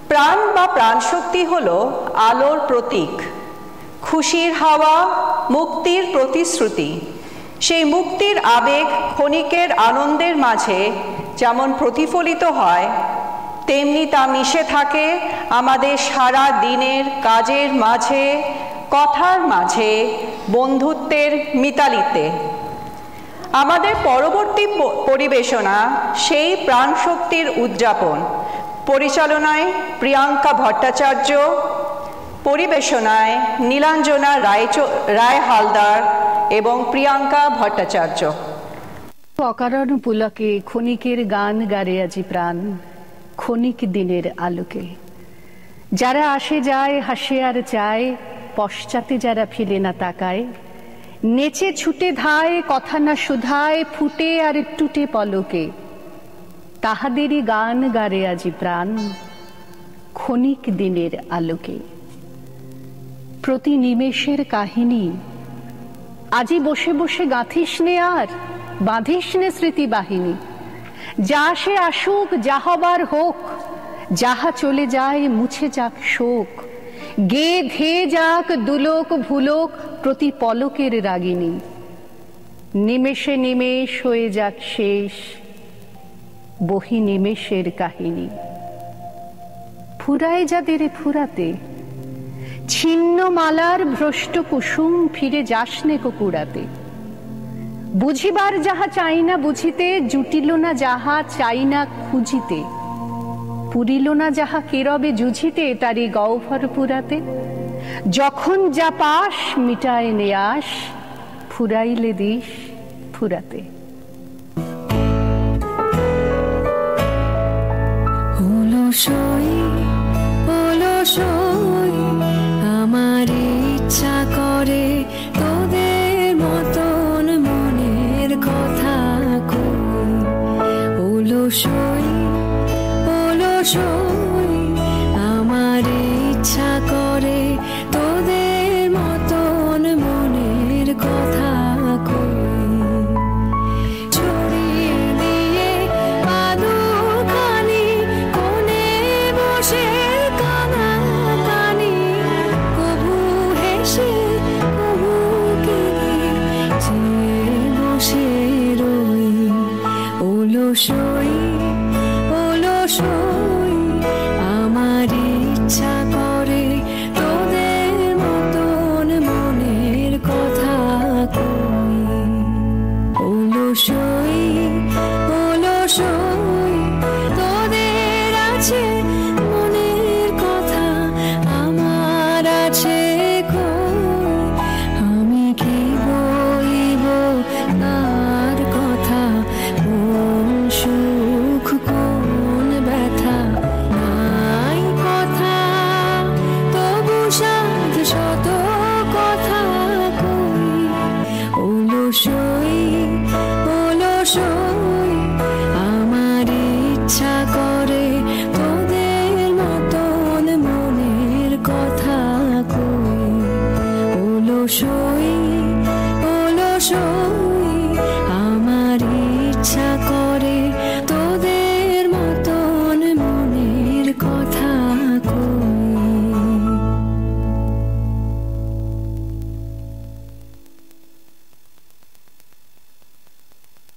প্রাণ বা প্রাণশক্তি হলো আলোর প্রতীক, খুশির হাওয়া, মুক্তির প্রতিশ্রুতি। সেই মুক্তির আবেগ ক্ষণিকের আনন্দের মাঝে যেমন প্রতিফলিত হয়, তেমনি তা মিশে থাকে আমাদের সারা দিনের কাজের মাঝে, কথার মাঝে, বন্ধুত্বের মিতালিতে। আমাদের পরবর্তী পরিবেশনা সেই প্রাণশক্তির উদযাপন। পরিচালনায় প্রিয়াঙ্কা ভট্টাচার্য, পরিবেশনায় নীলাঞ্জনা রায় হালদার এবং প্রিয়াঙ্কা ভট্টাচার্য। অকারণ পুলকে ক্ষণিকের গান গারে আজি প্রাণ, ক্ষণিক দিনের আলোকে। যারা আসে যায় হাসে আর চায়, পশ্চাতে যারা ফিরে না তাকায়, নেচে ছুটে ধায় কথা না শুধায়, ফুটে আর টুটে পলকে। তাহাদেরই গান গারে আজি প্রাণ, ক্ষণিক দিনের আলোকে। প্রতি নিমেষের কাহিনী আজি বসে বসে গাঁথিস নে আর বাঁধিস নে স্মৃতি বাহিনী। যা সে আসুক, যা হবার হোক, যাহা চলে যায় মুছে যাক শোক। গে ধে যাক দুলোক ভুলোক প্রতি পলকের রাগিনী। নিমেষে নিমেষ হয়ে যাক শেষ বহি নিমেষের কাহিনী। ফুরায় যাদের ফুরাতে, ছিন্ন মালার ভ্রষ্ট কুসুম ফিরে যাসনে কুকুরাতে। বুঝিবার যাহা চাই না বুঝিতে, জুটিল না যাহা চাই না খুঁজিতে। পুরিল না যাহা কেরবে জুঝিতে, তারি গহ্বর পুরাতে। যখন যা পাস মিটায় নেয়াস, ফুরাইলে দিস ফুরাতে। আমার ইচ্ছা করে তোদের মতন মনের কথা কই। অলসই আমার ইচ্ছা করে তোদের মতন মনের কথা কই। ছড়িয়ে দিয়ে পাদুখানি কোণে বসে